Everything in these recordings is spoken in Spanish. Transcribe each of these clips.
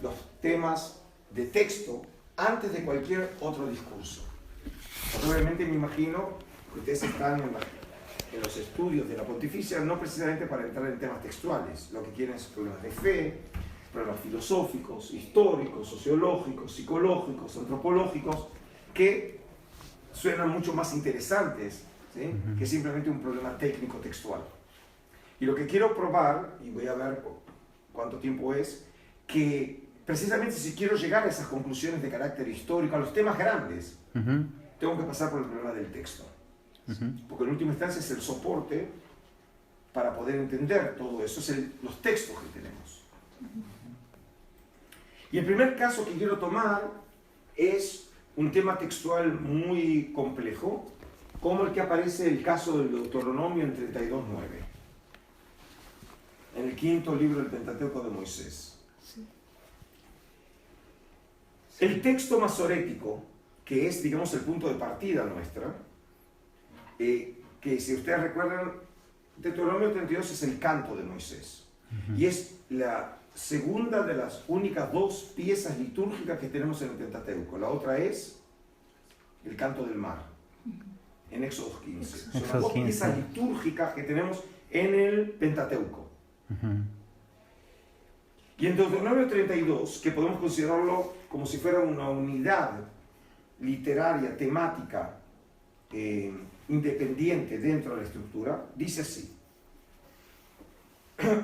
los temas de texto antes de cualquier otro discurso. Porque obviamente me imagino que ustedes están en los estudios de la pontificia no precisamente para entrar en temas textuales, lo que quieren es problemas de fe, problemas filosóficos, históricos, sociológicos, psicológicos, antropológicos, que suenan mucho más interesantes, ¿sí? Que simplemente un problema técnico textual. Y lo que quiero probar, y voy a ver cuánto tiempo es, que precisamente si quiero llegar a esas conclusiones de carácter histórico, a los temas grandes, tengo que pasar por el problema del texto. Porque en última instancia es el soporte para poder entender todo eso, es los textos que tenemos. Y el primer caso que quiero tomar es un tema textual muy complejo, como el que aparece el caso del Deuteronomio en 32:9, en el quinto libro del Pentateuco de Moisés. El texto masorético, que es, digamos, el punto de partida nuestra, que si ustedes recuerdan, Deuteronomio 32 es el canto de Moisés, y es la segunda de las únicas dos piezas litúrgicas que tenemos en el Pentateuco. La otra es el canto del mar, en Éxodo 15. Son las dos piezas litúrgicas que tenemos en el Pentateuco. Y en Deuteronomio 32, que podemos considerarlo como si fuera una unidad literaria, temática, independiente dentro de la estructura, dice así: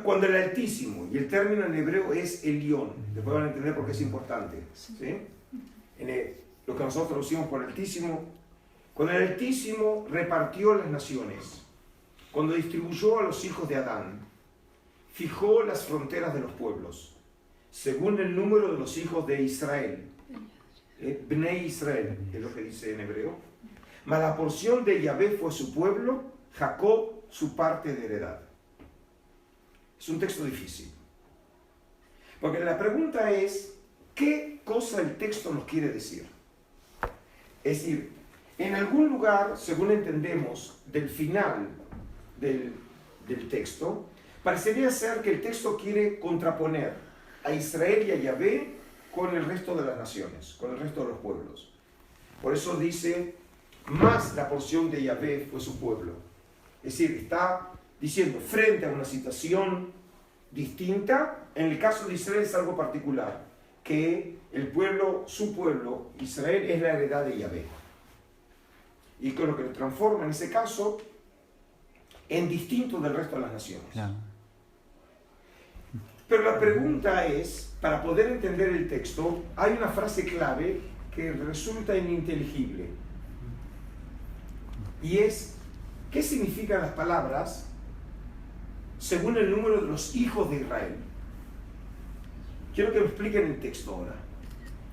cuando el Altísimo, y el término en hebreo es Elión, después van a entender por qué es importante, ¿sí? Lo que nosotros traducimos por Altísimo, cuando el Altísimo repartió las naciones, cuando distribuyó a los hijos de Adán, fijó las fronteras de los pueblos, según el número de los hijos de Israel, Bnei Israel, es lo que dice en hebreo, mas la porción de Yahvé fue su pueblo, Jacob su parte de heredad. Es un texto difícil, porque la pregunta es, ¿qué cosa el texto nos quiere decir? Es decir, en algún lugar, según entendemos, del final del texto, parecería ser que el texto quiere contraponer a Israel y a Yahvé con el resto de las naciones, con el resto de los pueblos. Por eso dice, más la porción de Yahvé fue su pueblo. Es decir, está diciendo, frente a una situación distinta, en el caso de Israel es algo particular, que el pueblo, su pueblo, Israel, es la heredad de Yahvé. Y que lo que lo transforma en ese caso en distinto del resto de las naciones. Claro. Pero la pregunta es, para poder entender el texto, hay una frase clave que resulta ininteligible. Y es, ¿qué significan las palabras según el número de los hijos de Israel? Quiero que me expliquen el texto ahora.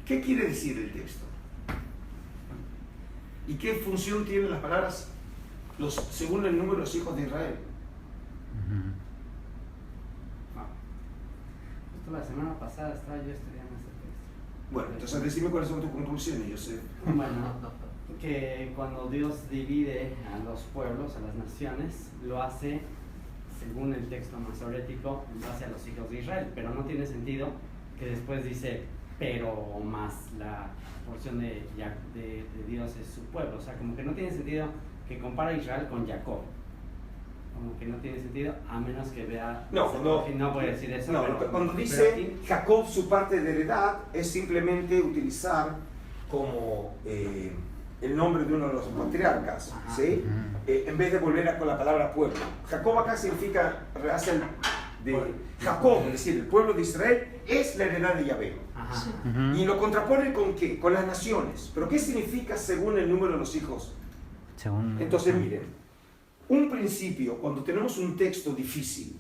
¿Qué quiere decir el texto? ¿Y qué función tienen las palabras según el número de los hijos de Israel? Justo la semana pasada estaba yo estudiando ese texto. Bueno, entonces decime cuáles son tus conclusiones, yo sé. Bueno, que cuando Dios divide a los pueblos, a las naciones, lo hace, según el texto masorético, lo hace a los hijos de Israel, pero no tiene sentido que después dice, pero más la porción de Dios es su pueblo. O sea, como que no tiene sentido que compara a Israel con Jacob. Como que no tiene sentido, a menos que vea... No, no voy a decir eso. No, pero, cuando dice aquí, Jacob su parte de heredad, es simplemente utilizar como el nombre de uno de los patriarcas, ¿sí? En vez de volver con la palabra pueblo. Jacob acá significa, hace de Jacob, es decir, el pueblo de Israel es la heredad de Yahvé. Y lo contrapone con ¿qué? Con las naciones. ¿Pero qué significa según el número de los hijos? Entonces miren, un principio, cuando tenemos un texto difícil,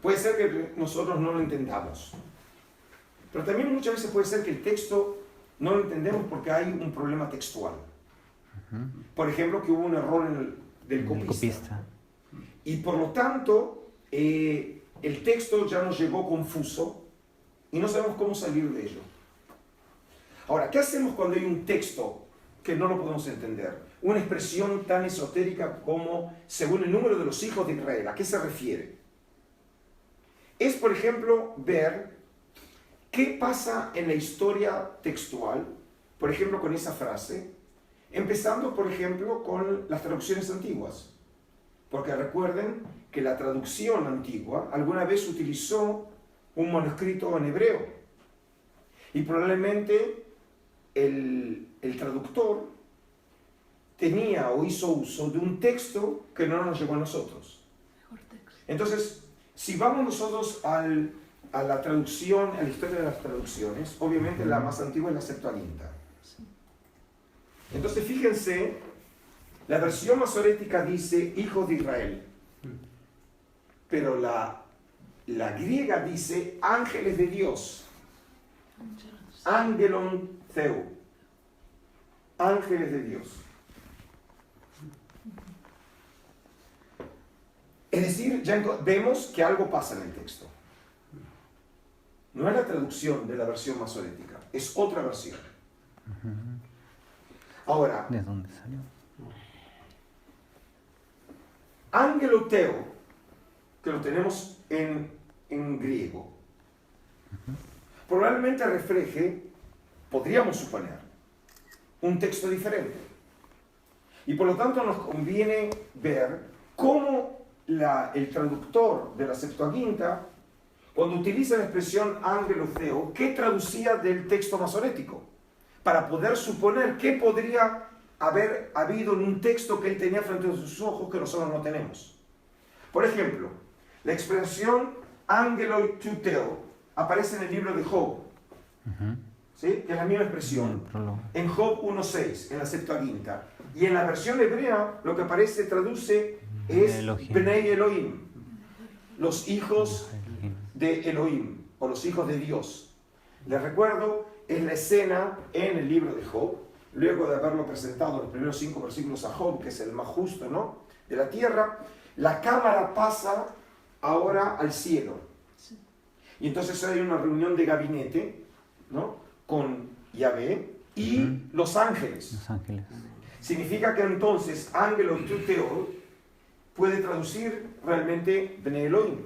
puede ser que nosotros no lo entendamos, pero también muchas veces puede ser que el texto no lo entendemos porque hay un problema textual. Por ejemplo, que hubo un error del copista. Y por lo tanto, el texto ya nos llegó confuso y no sabemos cómo salir de ello. Ahora, ¿qué hacemos cuando hay un texto que no lo podemos entender? Una expresión tan esotérica como según el número de los hijos de Israel. ¿A qué se refiere? Es, por ejemplo, ver ¿Qué pasa en la historia textual? Por ejemplo, con esa frase, empezando, por ejemplo, con las traducciones antiguas. Porque recuerden que la traducción antigua alguna vez utilizó un manuscrito en hebreo. Y probablemente el traductor tenía o hizo uso de un texto que no nos llegó a nosotros. Entonces, si vamos nosotros a la traducción, a la historia de las traducciones, obviamente la más antigua es la Septuaginta. Entonces, fíjense, la versión masorética dice hijos de Israel, pero la griega dice ángeles de Dios, angelon Theou, ángeles de Dios. Es decir, ya vemos que algo pasa en el texto. No es la traducción de la versión masorética, es otra versión. Ahora, ¿De dónde salió? angeloteo, que lo tenemos en griego, probablemente refleje, podríamos suponer, un texto diferente. Y por lo tanto nos conviene ver cómo el traductor de la Septuaginta, cuando utiliza la expresión angeloteo, ¿qué traducía del texto masorético? Para poder suponer qué podría haber habido en un texto que él tenía frente a sus ojos que nosotros no tenemos. Por ejemplo, la expresión angeloteo aparece en el libro de Job, ¿sí? Que es la misma expresión en Job 1.6, en la Septuaginta. Y en la versión hebrea lo que aparece, traduce, es Bnei Elohim, los hijos de Elohim, o los hijos de Dios. Les recuerdo, es la escena en el libro de Job, luego de haberlo presentado los primeros 5 versículos a Job, que es el más justo, ¿no?, de la tierra, la cámara pasa ahora al cielo. Y entonces hay una reunión de gabinete, ¿no?, con Yahvé y los ángeles. Los ángeles. Significa que entonces angeloteo puede traducir realmente Bnei Elohim.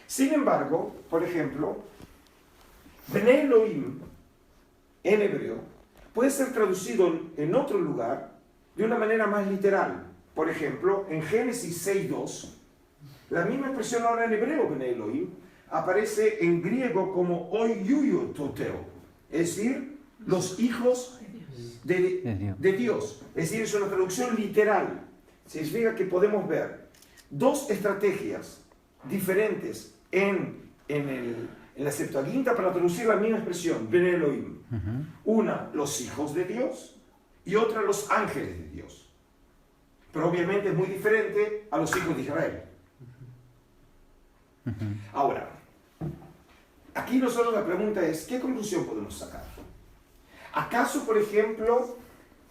Sin embargo, por ejemplo, Bnei Elohim en hebreo puede ser traducido en otro lugar de una manera más literal. Por ejemplo, en Génesis 6.2, la misma expresión ahora en hebreo, Bnei Elohim, aparece en griego como oiyuyototeo, es decir, los hijos de Dios. Es decir, es una traducción literal. Significa que podemos ver dos estrategias diferentes en la Septuaginta para traducir la misma expresión, Bnei Elohim. Una, los hijos de Dios, y otra, los ángeles de Dios. Pero obviamente es muy diferente a los hijos de Israel. Ahora, aquí nosotros la pregunta es, ¿qué conclusión podemos sacar? ¿Acaso, por ejemplo,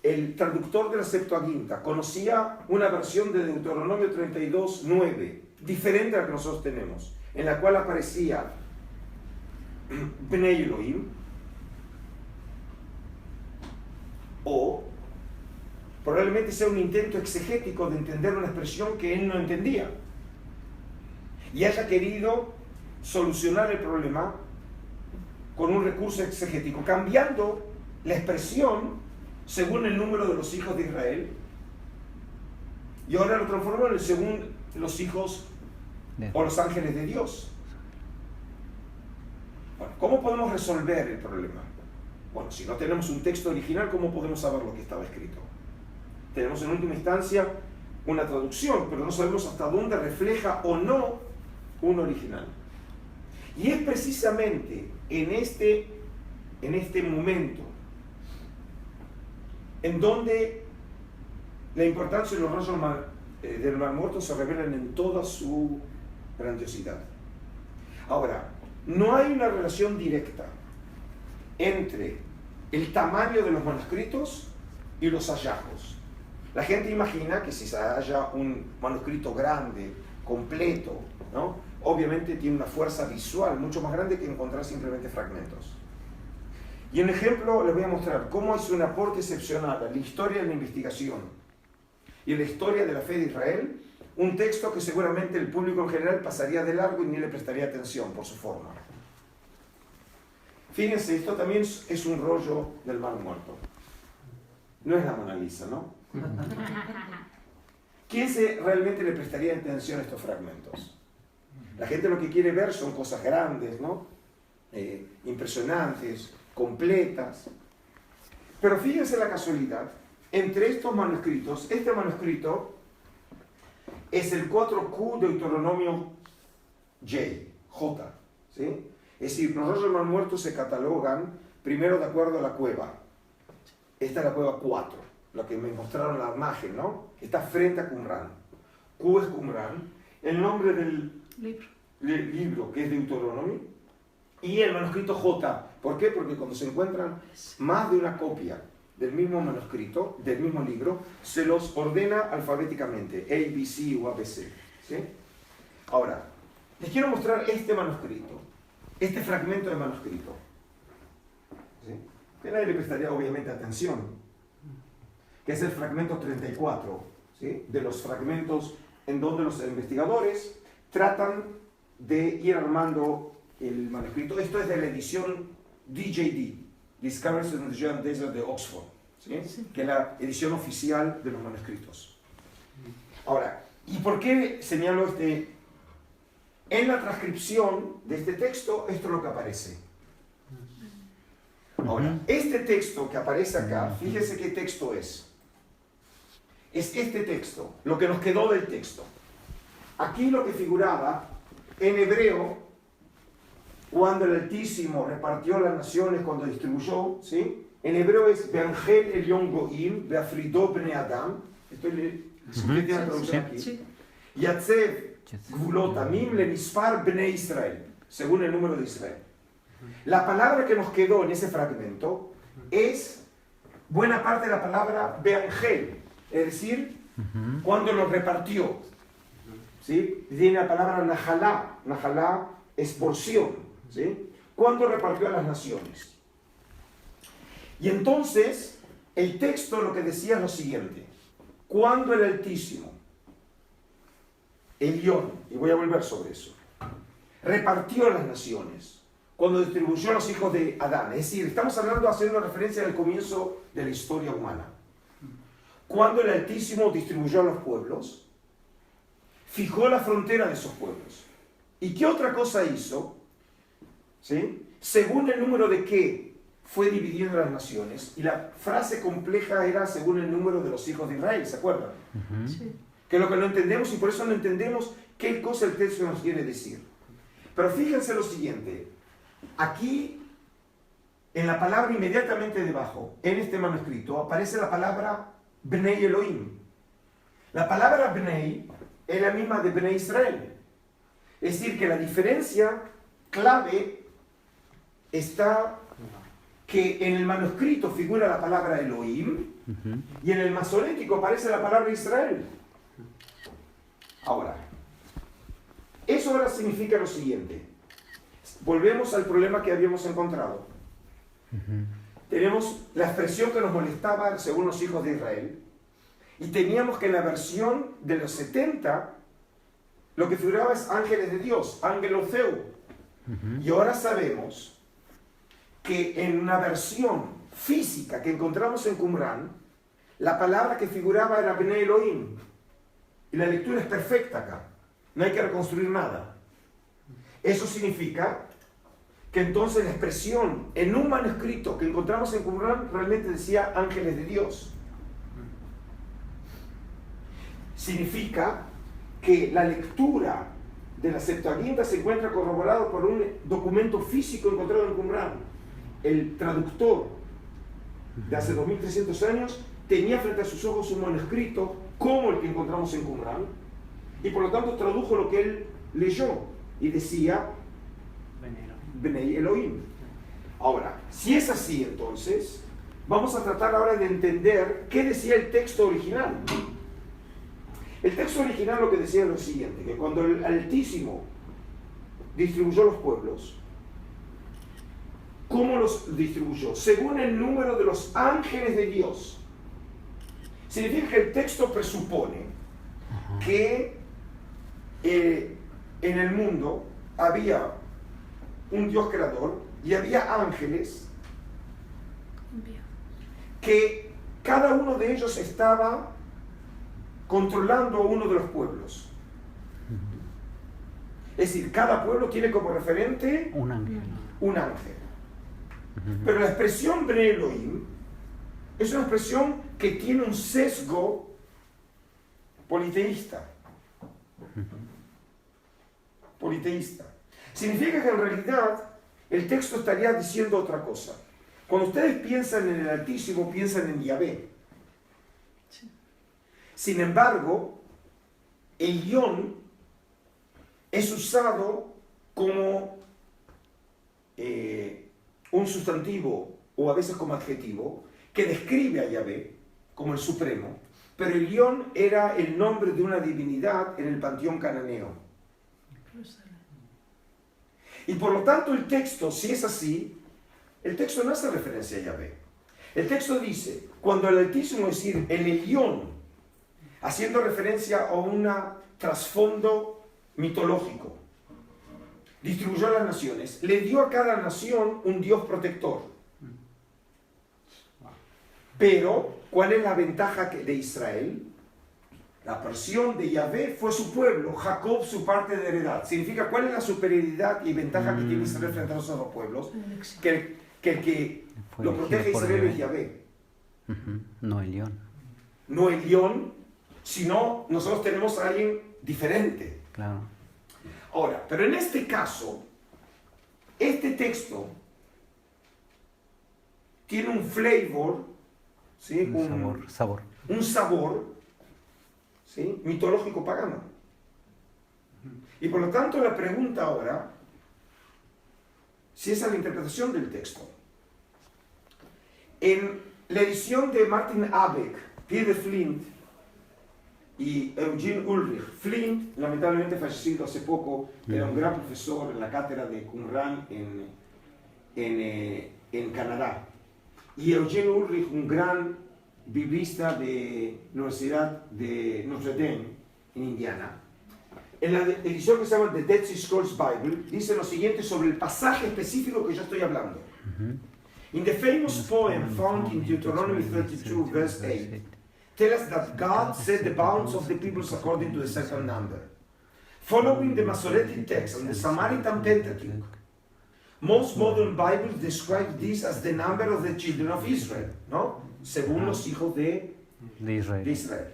el traductor de la Septuaginta conocía una versión de Deuteronomio 32.9, diferente a la que nosotros tenemos, en la cual aparecía Bnei Elohim? O probablemente sea un intento exegético de entender una expresión que él no entendía y haya querido solucionar el problema con un recurso exegético, cambiando la expresión según el número de los hijos de Israel, y ahora lo transformó en según los hijos o los ángeles de Dios. Bueno, ¿cómo podemos resolver el problema? Bueno, si no tenemos un texto original, ¿cómo podemos saber lo que estaba escrito? Tenemos en última instancia una traducción, pero no sabemos hasta dónde refleja o no un original. Y es precisamente en este momento en donde la importancia de los rayos del Mar Muerto se revelan en toda su grandiosidad. Ahora, no hay una relación directa entre el tamaño de los manuscritos y los hallazgos. La gente imagina que si se halla un manuscrito grande, completo, ¿no?, obviamente tiene una fuerza visual mucho más grande que encontrar simplemente fragmentos. Y en ejemplo les voy a mostrar cómo es un aporte excepcional a la historia de la investigación y a la historia de la fe de Israel, un texto que seguramente el público en general pasaría de largo y ni le prestaría atención por su forma. Fíjense, esto también es un rollo del Mar Muerto. No es la Mona Lisa, ¿no? ¿Quién realmente le prestaría atención a estos fragmentos? La gente lo que quiere ver son cosas grandes, ¿no? Impresionantes, completas. Pero fíjense la casualidad, entre estos manuscritos, este manuscrito es el 4Q de Deuteronomio J, ¿sí? Es decir, los rollos del Mar Muerto se catalogan primero de acuerdo a la cueva. Esta es la cueva 4, la que me mostraron la imagen, ¿no? Está frente a Qumran. Q es Qumran, el nombre del libro que es Deuteronomio, y el manuscrito J. ¿Por qué? Porque cuando se encuentran más de una copia del mismo manuscrito, del mismo libro, se los ordena alfabéticamente, A, B, C o ABC. ¿Sí? Ahora, les quiero mostrar este manuscrito, este fragmento de manuscrito. ¿Sí? Que nadie le prestaría obviamente atención, que es el fragmento 34, ¿sí? De los fragmentos en donde los investigadores tratan de ir armando el manuscrito. Esto es de la edición DJD, Discoveries in the Jordan Desert de Oxford, ¿sí? Sí. Que es la edición oficial de los manuscritos. Ahora, ¿y por qué señalo este? En la transcripción de este texto, esto es lo que aparece. Ahora, este texto que aparece acá, fíjese qué texto es. Es este texto, lo que nos quedó del texto. Aquí lo que figuraba en hebreo, cuando el Altísimo repartió las naciones, cuando distribuyó, ¿sí? En hebreo es Be'angel Elyon Goim, Be'afrido Bnei Adam. Esto es la traducción aquí. Yatzev Gvulot Amim Lemisfar Bnei Israel, según el número de Israel. La palabra que nos quedó en ese fragmento es buena parte de la palabra Be'angel, es decir, cuando lo repartió. ¿Sí? Tiene la palabra Nahalá. Nahalá es porción. ¿Sí? Cuando repartió a las naciones. Y entonces, el texto lo que decía es lo siguiente. Cuando el Altísimo, Elión, y voy a volver sobre eso, repartió a las naciones, cuando distribuyó a los hijos de Adán, es decir, estamos haciendo referencia al comienzo de la historia humana. Cuando el Altísimo distribuyó a los pueblos, fijó la frontera de esos pueblos. ¿Y qué otra cosa hizo? ¿Sí? Según el número de qué fue dividiendo las naciones, y la frase compleja era según el número de los hijos de Israel, ¿se acuerdan? Sí. Que es lo que no entendemos y por eso no entendemos qué cosa el texto nos quiere decir. Pero fíjense lo siguiente, aquí en la palabra inmediatamente debajo, en este manuscrito, aparece la palabra Bnei Elohim. La palabra Bnei es la misma de Bnei Israel. Es decir, que la diferencia clave está que en el manuscrito figura la palabra Elohim y en el masorético aparece la palabra Israel. Ahora, eso ahora significa lo siguiente. Volvemos al problema que habíamos encontrado. Tenemos la expresión que nos molestaba según los hijos de Israel y teníamos que en la versión de los 70 lo que figuraba es ángeles de Dios, ángeloceu. Y ahora sabemos que en una versión física que encontramos en Qumran, la palabra que figuraba era Bnei Elohim. Y la lectura es perfecta acá. No hay que reconstruir nada. Eso significa que entonces la expresión en un manuscrito que encontramos en Qumran realmente decía ángeles de Dios. Significa que la lectura de la Septuaginta se encuentra corroborado por un documento físico encontrado en Qumran. El traductor de hace 2300 años tenía frente a sus ojos un manuscrito como el que encontramos en Qumran y por lo tanto tradujo lo que él leyó y decía Bnei Elohim. Ahora, si es así entonces, vamos a tratar ahora de entender qué decía el texto original. El texto original lo que decía es lo siguiente, que cuando el Altísimo distribuyó los pueblos, ¿cómo los distribuyó? Según el número de los ángeles de Dios. Significa que el texto presupone que en el mundo había un Dios creador y había ángeles que cada uno de ellos estaba controlando a uno de los pueblos. Es decir, cada pueblo tiene como referente Un ángel. un ángel. Pero la expresión Bnei Elohim es una expresión que tiene un sesgo politeísta. Politeísta. Significa que en realidad el texto estaría diciendo otra cosa. Cuando ustedes piensan en el Altísimo, piensan en Yahvé. Sin embargo, el Yón es usado como un sustantivo o a veces como adjetivo que describe a Yahvé como el Supremo, pero el Yón era el nombre de una divinidad en el panteón cananeo. Y por lo tanto el texto, si es así, el texto no hace referencia a Yahvé. El texto dice, cuando el Altísimo, es decir, el Elión, haciendo referencia a un trasfondo mitológico, distribuyó a las naciones, le dio a cada nación un Dios protector. Pero, ¿cuál es la ventaja de Israel? La porción de Yahvé fue su pueblo, Jacob su parte de heredad. Significa, ¿cuál es la superioridad y ventaja que tiene Israel frente a los otros pueblos? Que el que lo protege a Israel es Yahvé. No el León. No el León, sino nosotros tenemos a alguien diferente. Claro. Ahora, pero en este caso, este texto tiene un flavor, ¿sí? Un sabor, ¿sí? Mitológico pagano. Y por lo tanto la pregunta ahora, si esa es la interpretación del texto. En la edición de Martin Abeck, Peter Flint y Eugene Ulrich, Flint, lamentablemente fallecido hace poco, era un gran profesor en la cátedra de Qumran en Canadá. Y Eugene Ulrich, un gran biblista de la Universidad de Notre Dame, en Indiana. En la edición que se llama The Dead Sea Scrolls Bible, dice lo siguiente sobre el pasaje específico que yo estoy hablando. In the famous poem found in Deuteronomy 32, verse 8, tell us that God set the bounds of the peoples according to a certain number. Following the Masoretic text and the Samaritan Pentateuch, most modern Bibles describe this as the number of the children of Israel, ¿no? Según los hijos de Israel.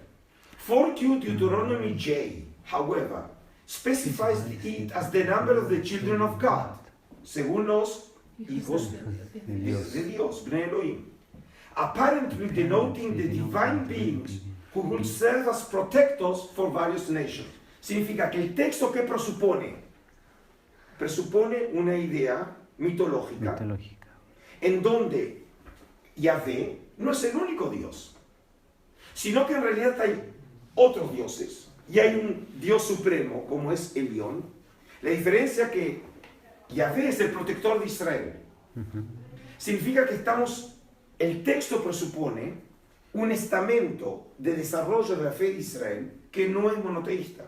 4Q Deuteronomy J, however, specifies it as the number of the children of God, según los hijos de Dios, Bnei Elohim, apparently denoting the divine beings who will serve as protectors for various nations. Significa que el texto que presupone una idea mitológica en donde Yahvé no es el único Dios, sino que en realidad hay otros dioses y hay un Dios supremo como es Elión. La diferencia es que Yahvé es el protector de Israel. Significa que el texto presupone un estamento de desarrollo de la fe de Israel que no es monoteísta.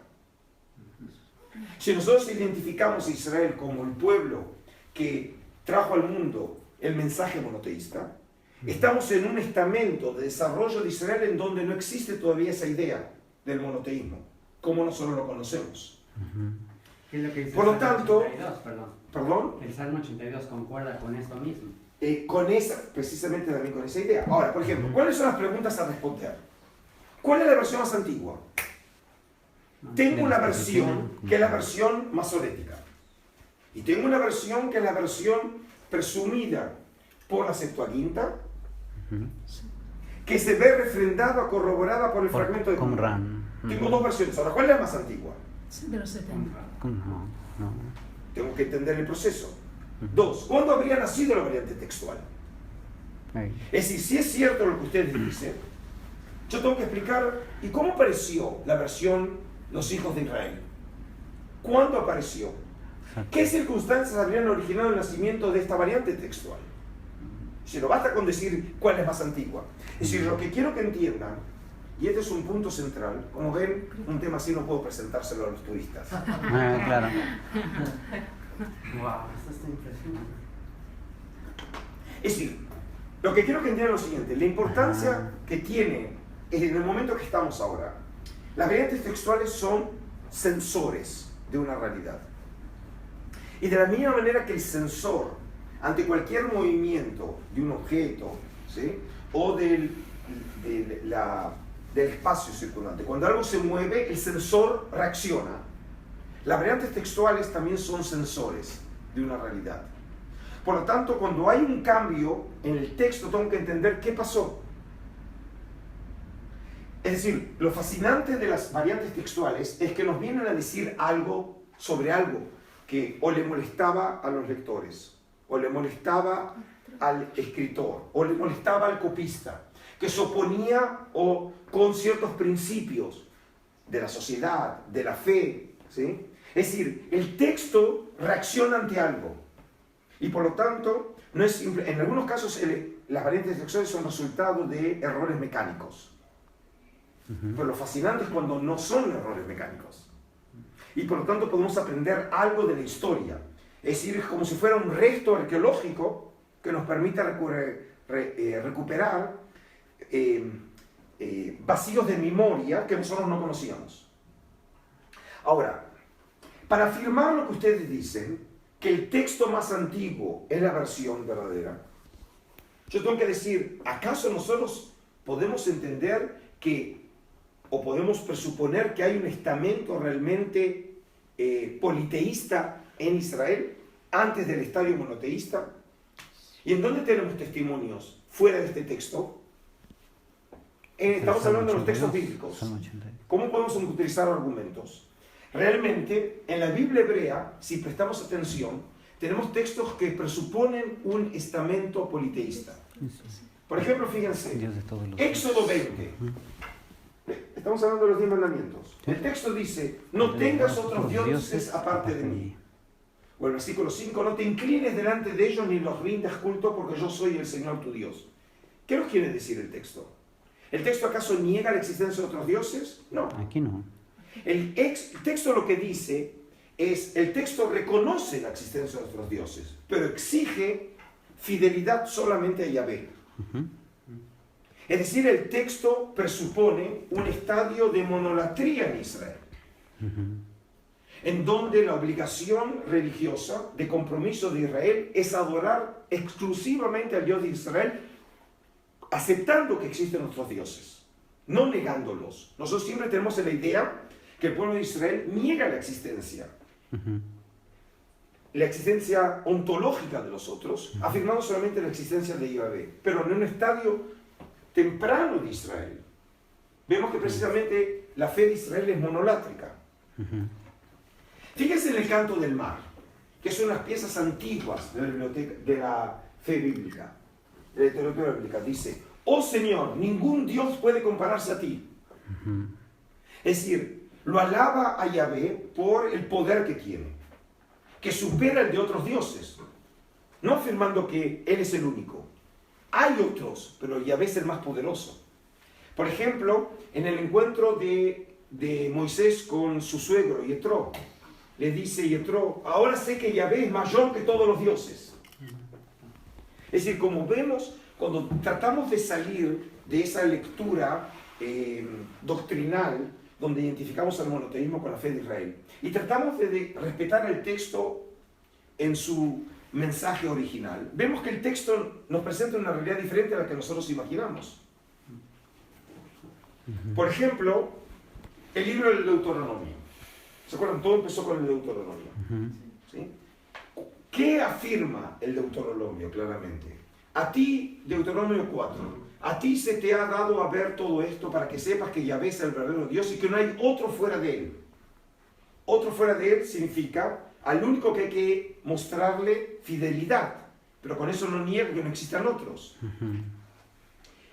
Si nosotros identificamos a Israel como el pueblo que trajo al mundo el mensaje monoteísta, estamos en un estamento de desarrollo de Israel en donde no existe todavía esa idea del monoteísmo, como nosotros lo conocemos. ¿Qué es lo que dice Por lo el Salmo tanto, 82, ¿Perdón? El Salmo 82 concuerda con esto mismo. Precisamente también con esa idea. Ahora, por ejemplo, ¿cuáles son las preguntas a responder? ¿Cuál es la versión más antigua? Tengo una versión que es la versión masorética. Y tengo una versión que es la versión presumida por la Septuaginta, que se ve refrendada, corroborada por el fragmento de Qumran. Tengo dos versiones. Ahora, ¿cuál es la más antigua? De los 70. No. Tengo que entender el proceso. Dos, ¿cuándo habría nacido la variante textual? Es decir, si es cierto lo que ustedes dicen, yo tengo que explicar, ¿y cómo apareció la versión Los hijos de Israel? ¿Cuándo apareció? ¿Qué circunstancias habrían originado el nacimiento de esta variante textual? Si no basta con decir cuál es más antigua. Es decir, lo que quiero que entiendan, y este es un punto central, como ven, un tema así no puedo presentárselo a los turistas. Claro. Wow, esto está impresionante. Es decir, lo que quiero que entiendan es lo siguiente, la importancia que tiene en el momento que estamos ahora. Las variantes textuales son sensores de una realidad. Y de la misma manera que el sensor, ante cualquier movimiento de un objeto, ¿sí?, o del espacio circundante, cuando algo se mueve, el sensor reacciona. Las variantes textuales también son sensores de una realidad. Por lo tanto, cuando hay un cambio en el texto, tengo que entender qué pasó. Es decir, lo fascinante de las variantes textuales es que nos vienen a decir algo sobre algo que o le molestaba a los lectores, o le molestaba al escritor, o le molestaba al copista, que se oponía con ciertos principios de la sociedad, de la fe, ¿sí? Es decir, el texto reacciona ante algo. Y por lo tanto, no es simple. En algunos casos las variantes textuales son resultado de errores mecánicos. Pero lo fascinante es cuando no son errores mecánicos. Y por lo tanto podemos aprender algo de la historia. Es decir, es como si fuera un resto arqueológico que nos permite recuperar vacíos de memoria que nosotros no conocíamos. Ahora, para afirmar lo que ustedes dicen, que el texto más antiguo es la versión verdadera, yo tengo que decir, ¿acaso nosotros podemos entender o podemos presuponer que hay un estamento realmente politeísta en Israel antes del estadio monoteísta? ¿Y en dónde tenemos testimonios fuera de este texto? Estamos hablando de los textos bíblicos. ¿Cómo podemos utilizar argumentos? Realmente, en la Biblia hebrea, si prestamos atención, tenemos textos que presuponen un estamento politeísta. Por ejemplo, fíjense, Éxodo 20. Estamos hablando de los 10 mandamientos. El texto dice, no tengas otros dioses aparte de mí. O el versículo 5, no te inclines delante de ellos ni los rindas culto porque yo soy el Señor tu Dios. ¿Qué nos quiere decir el texto? ¿El texto acaso niega la existencia de otros dioses? No. Aquí no. El texto lo que dice es, el texto reconoce la existencia de otros dioses, pero exige fidelidad solamente a Yahvé. Es decir, el texto presupone un estadio de monolatría en Israel, en donde la obligación religiosa de compromiso de Israel es adorar exclusivamente al Dios de Israel, aceptando que existen otros dioses, no negándolos. Nosotros siempre tenemos la idea que el pueblo de Israel niega la existencia ontológica de los otros, afirmando solamente la existencia de Yahvé, pero en un estadio temprano de Israel. Vemos que precisamente la fe de Israel es monolátrica. Fíjense en el Canto del Mar, que son unas piezas antiguas de la biblioteca de la fe bíblica, de la literatura bíblica. Dice, oh Señor, ningún Dios puede compararse a ti. Es decir, lo alaba a Yahvé por el poder que tiene, que supera el de otros dioses, no afirmando que Él es el único. Hay otros, pero Yahvé es el más poderoso. Por ejemplo, en el encuentro de Moisés con su suegro, Yetro, le dice Yetro, ahora sé que Yahvé es mayor que todos los dioses. Es decir, como vemos, cuando tratamos de salir de esa lectura doctrinal, donde identificamos el monoteísmo con la fe de Israel, y tratamos de respetar el texto en su mensaje original, vemos que el texto nos presenta una realidad diferente a la que nosotros imaginamos. Por ejemplo, el libro del Deuteronomio. ¿Se acuerdan? Todo empezó con el Deuteronomio. ¿Sí? ¿Qué afirma el Deuteronomio claramente? A ti, Deuteronomio 4, a ti se te ha dado a ver todo esto para que sepas que Yahvé es el verdadero Dios y que no hay otro fuera de Él. Otro fuera de Él significa al único que hay que mostrarle fidelidad, pero con eso no niega que no existan otros.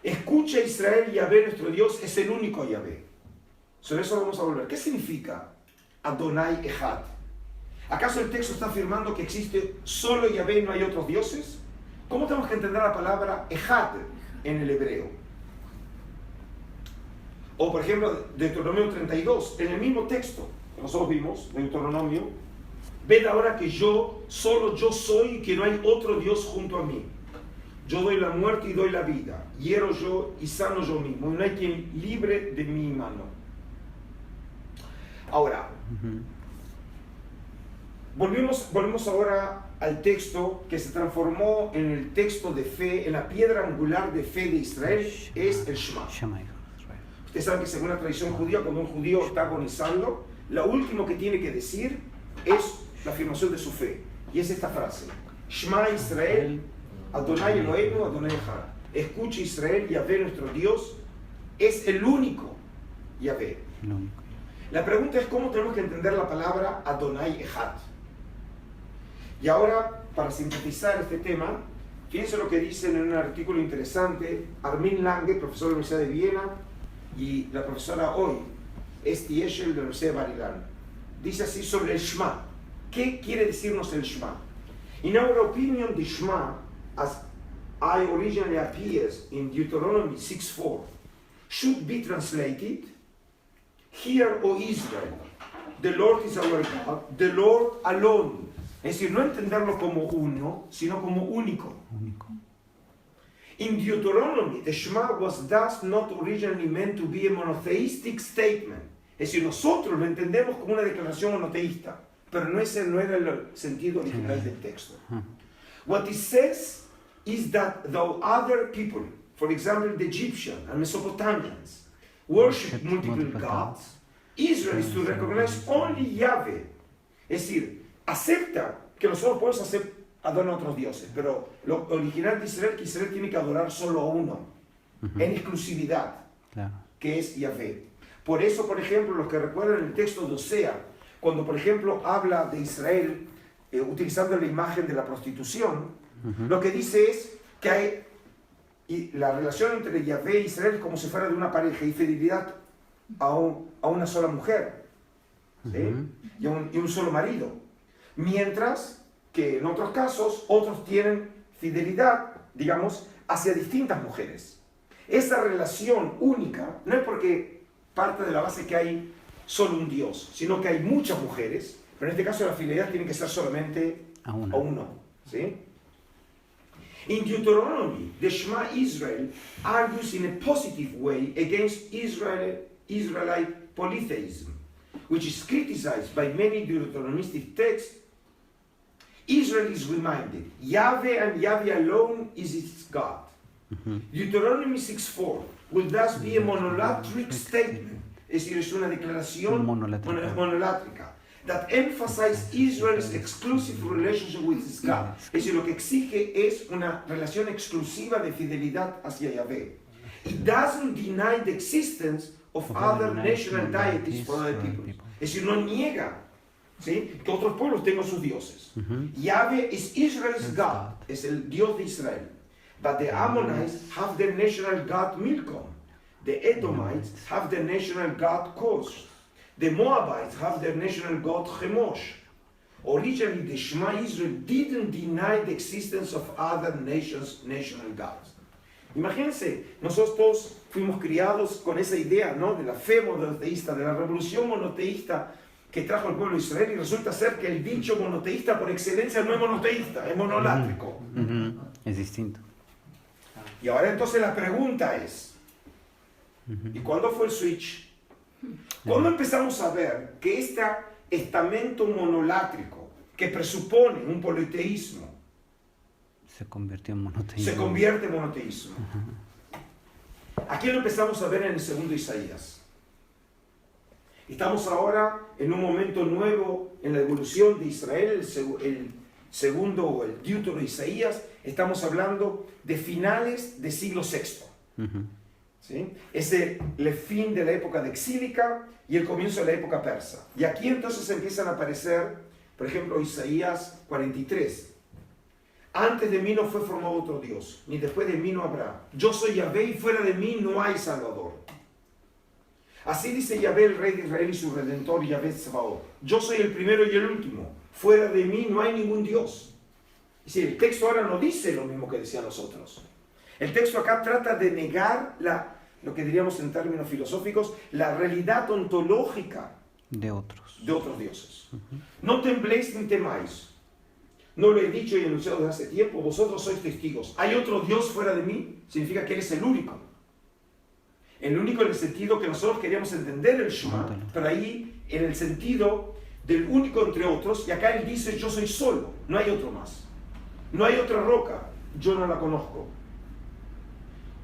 Escucha Israel, Yahvé nuestro Dios es el único Yahvé. Sobre eso vamos a volver. ¿Qué significa Adonai Echad? ¿Acaso el texto está afirmando que existe solo Yahvé y no hay otros dioses? ¿Cómo tenemos que entender la palabra Echad en el hebreo? O por ejemplo, Deuteronomio 32, en el mismo texto que nosotros vimos, Deuteronomio, ved ahora que solo yo soy y que no hay otro Dios junto a mí. Yo doy la muerte y doy la vida, hiero yo y sano yo mismo, y no hay quien libre de mi mano. Ahora, volvemos ahora al texto que se transformó en el texto de fe, en la piedra angular de fe de Israel, es el Shema. Ustedes saben que según la tradición judía, cuando un judío está agonizando, lo último que tiene que decir es la afirmación de su fe. Y es esta frase: Shema Israel, Adonai Eloheinu, Adonai Echad. Escucha Israel, Yahvé nuestro Dios, es el único Yahvé. La pregunta es cómo tenemos que entender la palabra Adonai Echad. Y ahora, para sintetizar este tema, fíjense lo que dicen en un artículo interesante Armin Lange, profesor de la Universidad de Viena, y la profesora hoy, Esti Eshel, de la Universidad de Bar-Ilan. Dice así sobre el Shema. ¿Qué quiere decirnos el Shema? In our opinion, the Shema, as I originally appears in Deuteronomy 6:4, should be translated, Hear, O Israel, the Lord is our God, the Lord alone. Es decir, no entenderlo como uno, sino como único. In Deuteronomy, the Shema was thus not originally meant to be a monotheistic statement. Es decir, nosotros lo entendemos como una declaración monoteísta, pero ese no era el sentido original del texto. What it says is that though other people, for example the Egyptians and Mesopotamians, worship multiple gods, Israel is to recognize only Yahweh. Es decir, acepta que los otros pueblos adoran a otros dioses, pero lo original de Israel, que Israel tiene que adorar solo a uno, en exclusividad, que es Yahvé. Por eso, por ejemplo, los que recuerdan el texto de Osea, cuando por ejemplo habla de Israel utilizando la imagen de la prostitución, lo que dice es que hay la relación entre Yahvé e Israel como si fuera de una pareja, y fidelidad a una sola mujer, ¿sí? y un solo marido. Mientras que en otros casos, otros tienen fidelidad, digamos, hacia distintas mujeres. Esa relación única no es porque parte de la base que hay solo un Dios, sino que hay muchas mujeres, pero en este caso la fidelidad tiene que ser solamente a uno. ¿Sí? In Deuteronomy, the Shema Israel argues in a positive way against Israelite polytheism, which is criticized by many Deuteronomistic texts. Israel is reminded, Yahweh and Yahweh alone is its God. Deuteronomy 6:4 will thus be a monolatric statement, es decir, es una declaración monolátrica, that emphasizes Israel's exclusive relationship with its God. Es decir, lo que exige es una relación exclusiva de fidelidad hacia Yahvé. It doesn't deny the existence of other national deities for other people. Es decir, no niega, ¿sí?, que otros pueblos tengan sus dioses. Yahweh is Israel's God, es el Dios de Israel. But the Ammonites have their national god Milcom. The Edomites have their national god Kosh. The Moabites have their national god Chemosh. Originally, the Shema Israel didn't deny the existence of other nations' national gods. Imagínense, nosotros todos fuimos criados con esa idea, ¿no?, de la fe monoteísta, de la revolución monoteísta que trajo al pueblo de Israel, y resulta ser que el dicho monoteísta por excelencia no es monoteísta, es monolátrico. Es distinto. Y ahora entonces la pregunta es, ¿y cuándo fue el switch? ¿Cuándo empezamos a ver que este estamento monolátrico que presupone un politeísmo se convirtió en monoteísmo? Se convierte en monoteísmo. Aquí lo empezamos a ver en el segundo Isaías. Estamos ahora en un momento nuevo en la evolución de Israel, el segundo o el Deutero Isaías. Estamos hablando de finales del siglo VI. ¿Sí? Es el fin de la época de exílica y el comienzo de la época persa. Y aquí entonces empiezan a aparecer, por ejemplo, Isaías 43. Antes de mí no fue formado otro Dios, ni después de mí no habrá. Yo soy Yahvé y fuera de mí no hay Salvador. Así dice Yahvé, el Rey de Israel y su Redentor, Yahvé Tsebaot. Yo soy el primero y el último. Fuera de mí no hay ningún Dios. Es decir, el texto ahora no dice lo mismo que decían los otros. El texto acá trata de negar lo que diríamos en términos filosóficos, la realidad ontológica de otros dioses. No tembléis ni temáis. No lo he dicho y anunciado desde hace tiempo, vosotros sois testigos. ¿Hay otro Dios fuera de mí? Significa que Él es el único. El único en el sentido que nosotros queríamos entender el Shema, pero ahí en el sentido del único entre otros, y acá Él dice, yo soy solo, no hay otro más. No hay otra roca, yo no la conozco.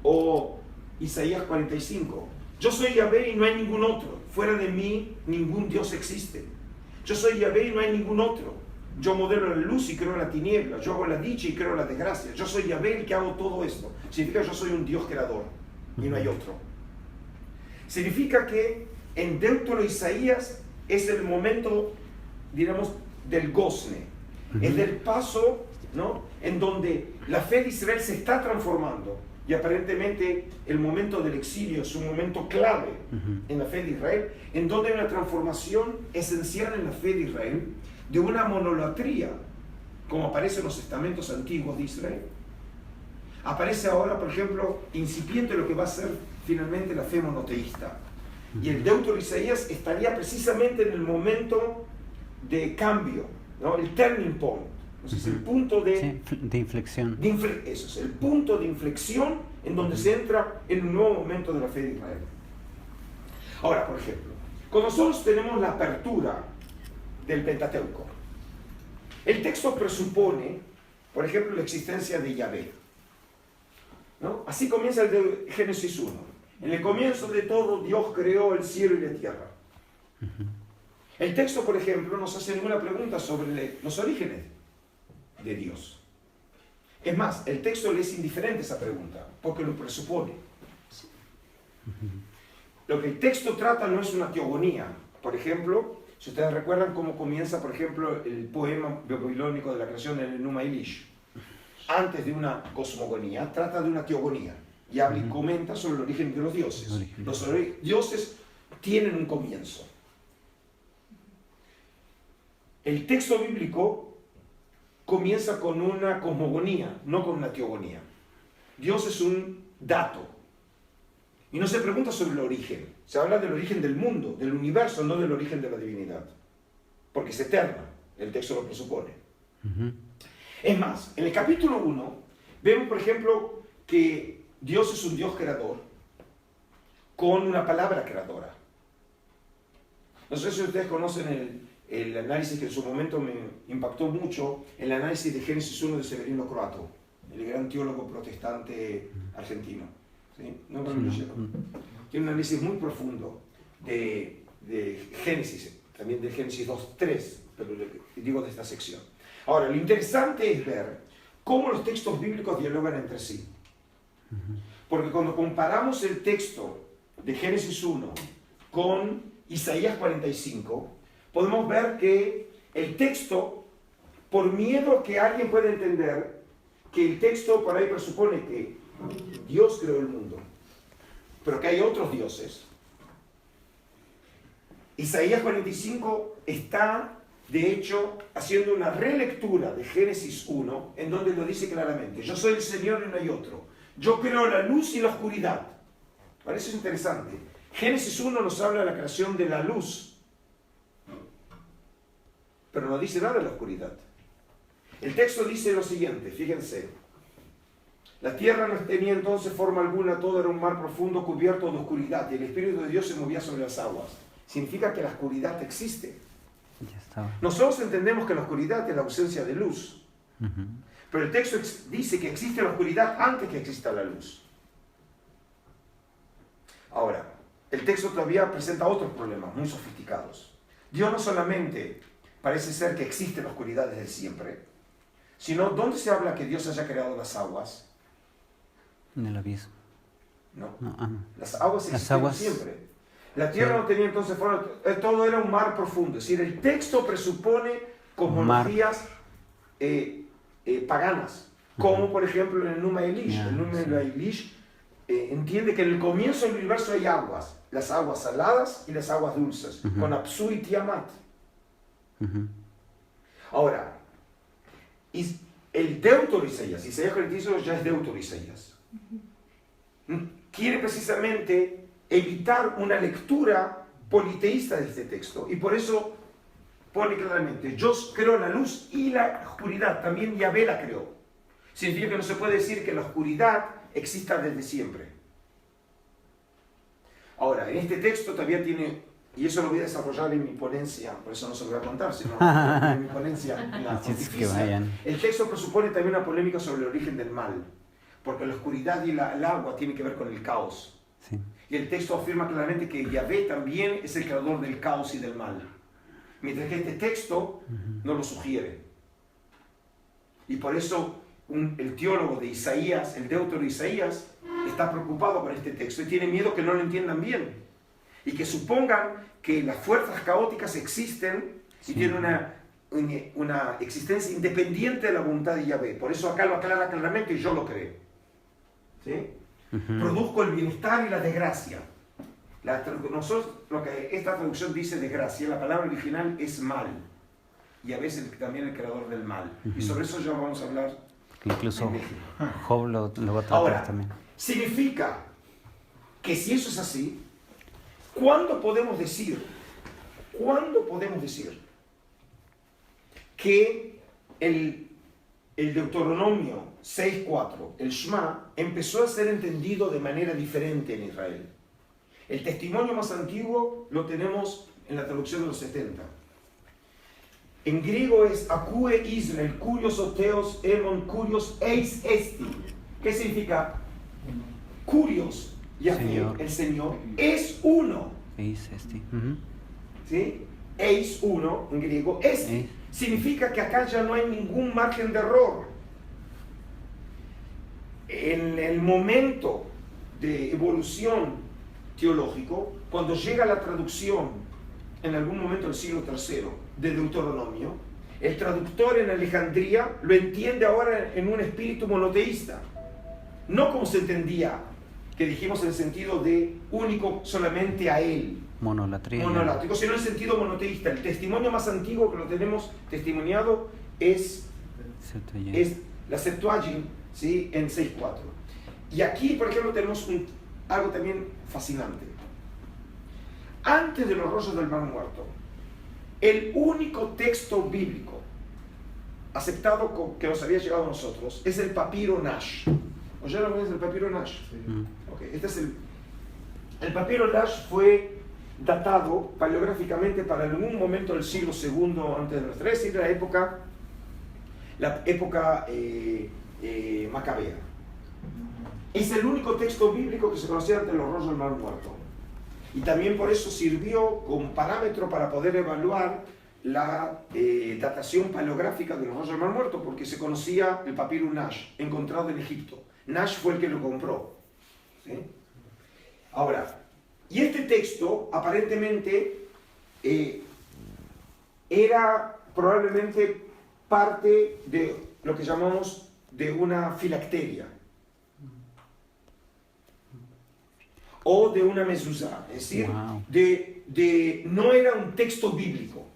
O Isaías 45, yo soy Yahvé y no hay ningún otro. Fuera de mí ningún Dios existe. Yo soy Yahvé y no hay ningún otro. Yo modelo la luz y creo la tiniebla. Yo hago la dicha y creo la desgracia. Yo soy Yahvé el que hago todo esto. Significa que yo soy un Dios creador y no hay otro. Significa que en Deutero Isaías es el momento, digamos, del gozne. Es del paso, ¿no?, en donde la fe de Israel se está transformando. Y aparentemente el momento del exilio es un momento clave en la fe de Israel, en donde hay una transformación esencial en la fe de Israel, de una monolatría, como aparece en los estamentos antiguos de Israel. Aparece ahora, por ejemplo, incipiente lo que va a ser finalmente la fe monoteísta. Y el Deutero Isaías estaría precisamente en el momento de cambio, ¿no?, el turning point. Entonces, el punto de inflexión. Eso es el punto de inflexión en donde se entra en un nuevo momento de la fe de Israel. Ahora, por ejemplo, cuando nosotros tenemos la apertura del Pentateuco, el texto presupone, por ejemplo, la existencia de Yahvé, ¿no? Así comienza el de Génesis 1. En el comienzo de todo, Dios creó el cielo y la tierra. El texto, por ejemplo, no nos hace ninguna pregunta sobre los orígenes de Dios. Es más, el texto le es indiferente a esa pregunta, porque lo presupone. Lo que el texto trata no es una teogonía. Por ejemplo, si ustedes recuerdan cómo comienza, por ejemplo, el poema babilónico de la creación del Enuma Elish, antes de una cosmogonía, trata de una teogonía y habla y comenta sobre el origen de los dioses. Los dioses tienen un comienzo. El texto bíblico comienza con una cosmogonía, no con una teogonía. Dios es un dato. Y no se pregunta sobre el origen. Se habla del origen del mundo, del universo, no del origen de la divinidad. Porque es eterna. El texto lo presupone. Es más, en el capítulo 1, vemos, por ejemplo, que Dios es un Dios creador con una palabra creadora. No sé si ustedes conocen el análisis que en su momento me impactó mucho, el análisis de Génesis 1 de Severino Croato, el gran teólogo protestante argentino. ¿Sí? No me lo leyeron. Tiene un análisis muy profundo de Génesis, también de Génesis 2:3, pero digo de esta sección. Ahora, lo interesante es ver cómo los textos bíblicos dialogan entre sí. Porque cuando comparamos el texto de Génesis 1 con Isaías 45, podemos ver que el texto, por miedo que alguien pueda entender, que el texto por ahí presupone que Dios creó el mundo, pero que hay otros dioses. Isaías 45 está, de hecho, haciendo una relectura de Génesis 1, en donde lo dice claramente: yo soy el Señor y no hay otro. Yo creo la luz y la oscuridad. Parece interesante. Génesis 1 nos habla de la creación de la luz, pero no dice nada de la oscuridad. El texto dice lo siguiente, fíjense: la tierra no tenía entonces forma alguna, todo era un mar profundo cubierto de oscuridad, y el Espíritu de Dios se movía sobre las aguas. Significa que la oscuridad existe. Nosotros entendemos que la oscuridad es la ausencia de luz, pero el texto dice que existe la oscuridad antes que exista la luz. Ahora, el texto todavía presenta otros problemas muy sofisticados. Dios no solamente parece ser que existe la oscuridad desde siempre, sino ¿dónde se habla que Dios haya creado las aguas? En el abismo. No. No. Las aguas existieron siempre. La tierra no tenía entonces forma, todo era un mar profundo. Es decir, el texto presupone cosmologías paganas, como por ejemplo en el Enuma Elish. El Enuma Elish entiende que en el comienzo del universo hay aguas, las aguas saladas y las aguas dulces, con Apsu y Tiamat. Ahora, el Deutero Isaías 45 ya es Deutero Isaías, quiere precisamente evitar una lectura politeísta de este texto, y por eso pone claramente, yo creo la luz y la oscuridad, también Yahvé la creó. Significa que no se puede decir que la oscuridad exista desde siempre. Ahora, en este texto todavía tiene, y eso lo voy a desarrollar en mi ponencia, por eso no se lo voy a contar, sino en mi ponencia en la pontificia. El texto presupone también una polémica sobre el origen del mal, porque la oscuridad y el agua tienen que ver con el caos. Sí. Y el texto afirma claramente que Yahvé también es el creador del caos y del mal. Mientras que este texto no lo sugiere. Y por eso el teólogo de Isaías, el deutero de Isaías, está preocupado con este texto y tiene miedo que no lo entiendan bien. Y que supongan que las fuerzas caóticas existen y tienen una existencia independiente de la voluntad de Yahvé. Por eso acá lo aclara claramente y yo lo creo. ¿Sí? Produzco el bienestar y la desgracia. Nosotros, lo que esta traducción dice desgracia, la palabra original es mal. Y a veces también el creador del mal. Y sobre eso ya vamos a hablar. Incluso Job lo va a tratar ahora, también. Significa que si eso es así, ¿cuándo podemos decir que el Deuteronomio 6.4, el Shema, empezó a ser entendido de manera diferente en Israel? El testimonio más antiguo lo tenemos en la traducción de los 70. En griego es Akue Israel, Kurios Oteos, Emon, Kurios Eis Esti. ¿Qué significa? Kurios, Yahvé, el Señor, es uno. Eis Esti. ¿Sí? Eis uno, en griego, Esti. Significa que acá ya no hay ningún margen de error. En el momento de evolución teológico, cuando llega la traducción en algún momento del siglo III de Deuteronomio, el traductor en Alejandría lo entiende ahora en un espíritu monoteísta, no como se entendía, que dijimos en el sentido de único solamente a él, monolátrico, sino en el sentido monoteísta. El testimonio más antiguo que lo tenemos testimoniado es la Septuagint, ¿sí? En 6.4. Y aquí, por ejemplo, tenemos algo también fascinante. Antes de los rollos del Mar Muerto, el único texto bíblico aceptado que nos había llegado a nosotros es el papiro Nash. ¿Oyeron lo que es el papiro Nash? Sí. Okay. Este es el papiro Nash fue datado paleográficamente para algún momento del siglo II antes de nuestra era, es decir, la época macabea. Es el único texto bíblico que se conocía ante los rollos del Mar Muerto. Y también por eso sirvió como parámetro para poder evaluar la datación paleográfica de los rollos del Mar Muerto, porque se conocía el papiro Nash, encontrado en Egipto. Nash fue el que lo compró. ¿Sí? Ahora, y este texto aparentemente era probablemente parte de lo que llamamos de una filacteria o de una mezuzá, es decir, no era un texto bíblico,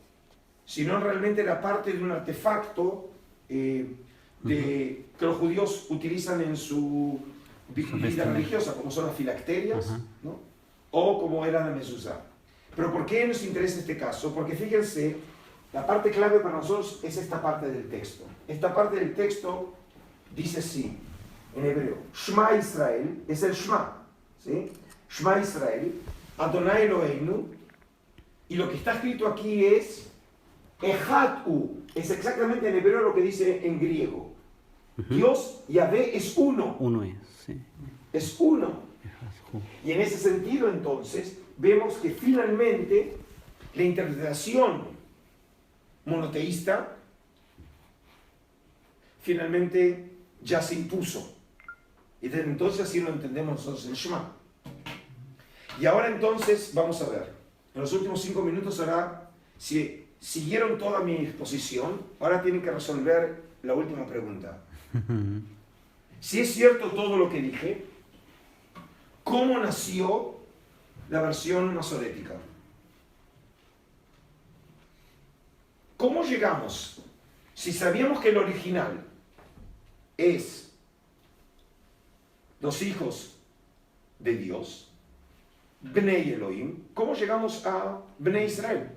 sino realmente era parte de un artefacto que los judíos utilizan en su vida religiosa, como son las filacterias, ¿no? O como era la mezuzá. Pero ¿por qué nos interesa este caso? Porque fíjense, la parte clave para nosotros es esta parte del texto. Esta parte del texto dice así, en hebreo, Shema Israel, es el Shema, ¿sí? Shema Israel, Adonai Eloheinu, y lo que está escrito aquí es Echad Hu, es exactamente en hebreo lo que dice en griego. Dios, Yahvé, es uno. Uno es, sí. Es uno. Y en ese sentido, entonces, vemos que finalmente la interpretación monoteísta finalmente ya se impuso. Y desde entonces así lo entendemos nosotros el Shema. Y ahora entonces vamos a ver, en los últimos 5 minutos ahora, si siguieron toda mi exposición, ahora tienen que resolver la última pregunta. Si es cierto todo lo que dije, ¿cómo nació la versión masorética? ¿Cómo llegamos? Si sabíamos que el original es los hijos de Dios, Bnei Elohim, ¿cómo llegamos a Bnei Israel?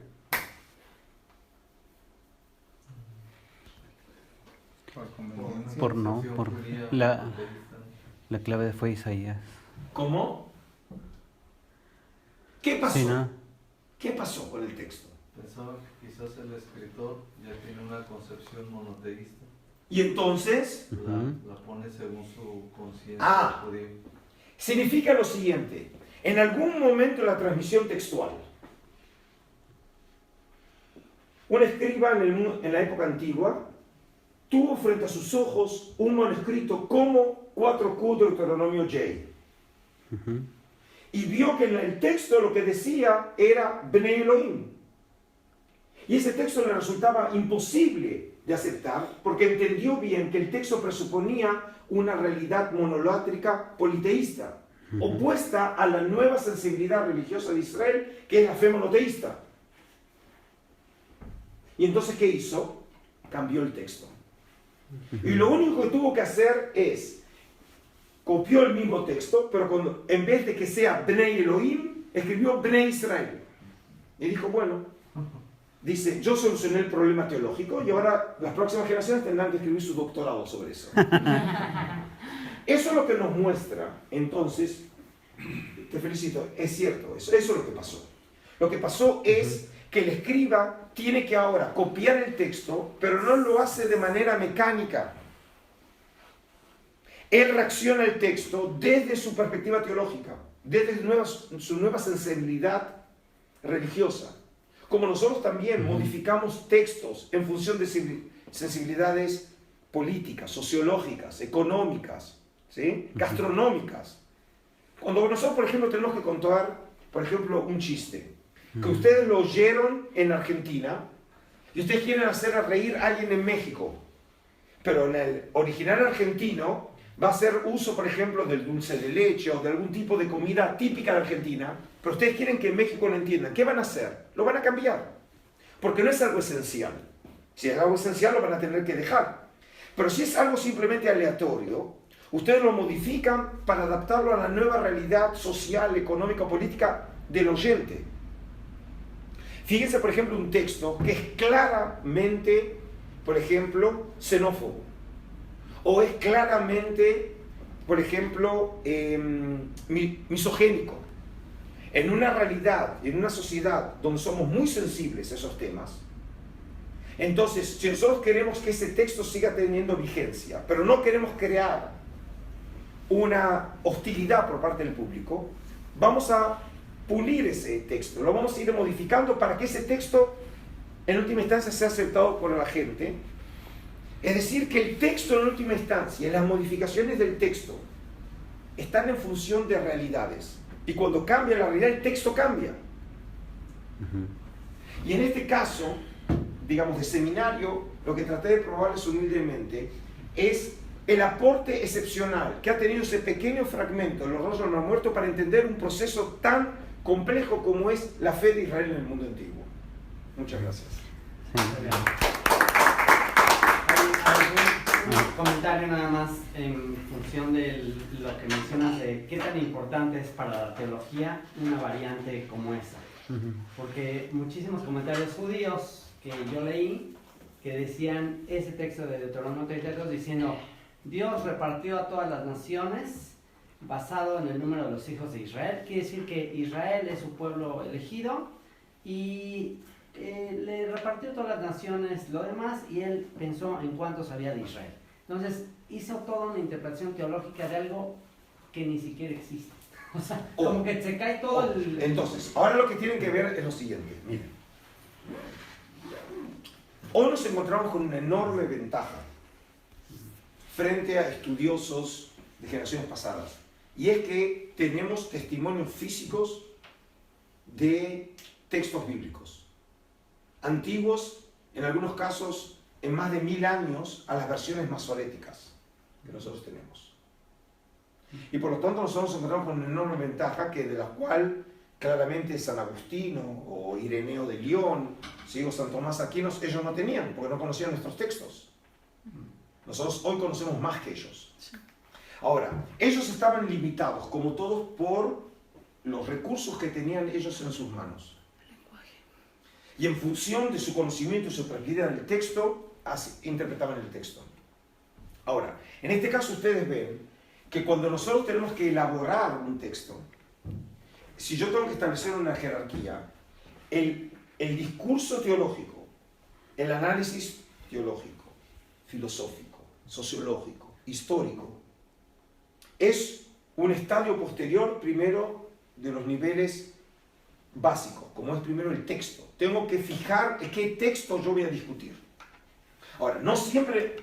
Por conveniencia. Por no, por la clave fue Isaías. ¿Cómo? ¿Qué pasó? Sí, ¿no? ¿Qué pasó con el texto? Pensaba que quizás el escritor ya tiene una concepción monoteísta. Y entonces, La pone según su conciencia judía. significa lo siguiente. En algún momento de la transmisión textual, un escriba en la época antigua tuvo frente a sus ojos un manuscrito como 4Q Deuteronomio J. Y vio que en el texto lo que decía era Bnei Elohim. Y ese texto le resultaba imposible de aceptar porque entendió bien que el texto presuponía una realidad monolátrica politeísta, opuesta a la nueva sensibilidad religiosa de Israel, que es la fe monoteísta. Y entonces, ¿qué hizo? Cambió el texto. Y lo único que tuvo que hacer es, copió el mismo texto, pero en vez de que sea Bnei Elohim, escribió Bnei Israel. Y dijo, bueno, dice, yo solucioné el problema teológico y ahora las próximas generaciones tendrán que escribir su doctorado sobre eso. Eso es lo que nos muestra, entonces, te felicito, es cierto, eso es lo que pasó. Lo que pasó es que el escriba tiene que ahora copiar el texto, pero no lo hace de manera mecánica. Él reacciona al texto desde su perspectiva teológica, desde su nueva sensibilidad religiosa. Como nosotros también modificamos textos en función de sensibilidades políticas, sociológicas, económicas, ¿sí? Gastronómicas. Cuando nosotros, por ejemplo, tenemos que contar, por ejemplo, un chiste, que ustedes lo oyeron en Argentina y ustedes quieren hacer a reír a alguien en México, pero en el original argentino va a hacer uso, por ejemplo, del dulce de leche o de algún tipo de comida típica de Argentina, pero ustedes quieren que en México lo entiendan. ¿Qué van a hacer? Lo van a cambiar, porque no es algo esencial. Si es algo esencial, lo van a tener que dejar. Pero si es algo simplemente aleatorio, ustedes lo modifican para adaptarlo a la nueva realidad social, económica, política del oyente. Fíjense, por ejemplo, un texto que es claramente, por ejemplo, xenófobo. O es claramente, por ejemplo, misogénico. En una realidad, en una sociedad donde somos muy sensibles a esos temas, entonces, si nosotros queremos que ese texto siga teniendo vigencia, pero no queremos crear una hostilidad por parte del público, vamos a pulir ese texto, lo vamos a ir modificando para que ese texto, en última instancia, sea aceptado por la gente. Es decir, que el texto en última instancia, las modificaciones del texto, están en función de realidades. Y cuando cambia la realidad, el texto cambia. Y en este caso, digamos, de seminario, lo que traté de probarles humildemente es el aporte excepcional que ha tenido ese pequeño fragmento de los rollos del Mar Muerto para entender un proceso tan complejo como es la fe de Israel en el mundo antiguo. Muchas gracias. Un comentario nada más en función de lo que mencionas de qué tan importante es para la teología una variante como esa. Porque muchísimos comentarios judíos que yo leí que decían ese texto de Deuteronomio 32 diciendo Dios repartió a todas las naciones basado en el número de los hijos de Israel. Quiere decir que Israel es su pueblo elegido y le repartió a todas las naciones lo demás y él pensó en cuántos había de Israel. Entonces hizo toda una interpretación teológica de algo que ni siquiera existe. O sea, como que se cae todo el... Entonces, ahora lo que tienen que ver es lo siguiente. Miren. Hoy nos encontramos con una enorme ventaja frente a estudiosos de generaciones pasadas. Y es que tenemos testimonios físicos de textos bíblicos. Antiguos, en algunos casos, en más de 1000 años, a las versiones masoréticas que nosotros tenemos. Y por lo tanto nosotros nos encontramos con una enorme ventaja que de la cual claramente San Agustino o Ireneo de León, ¿sí? O San Tomás Aquinos, ellos no tenían, porque no conocían nuestros textos. Nosotros hoy conocemos más que ellos. Ahora, ellos estaban limitados, como todos, por los recursos que tenían ellos en sus manos. Y en función de su conocimiento y su perspectiva del texto, interpretaban el texto. Ahora, en este caso ustedes ven que cuando nosotros tenemos que elaborar un texto, si yo tengo que establecer una jerarquía, el discurso teológico, el análisis teológico, filosófico, sociológico, histórico, es un estadio posterior primero de los niveles básicos, como es primero el texto. Tengo que fijar qué texto yo voy a discutir. Ahora, no siempre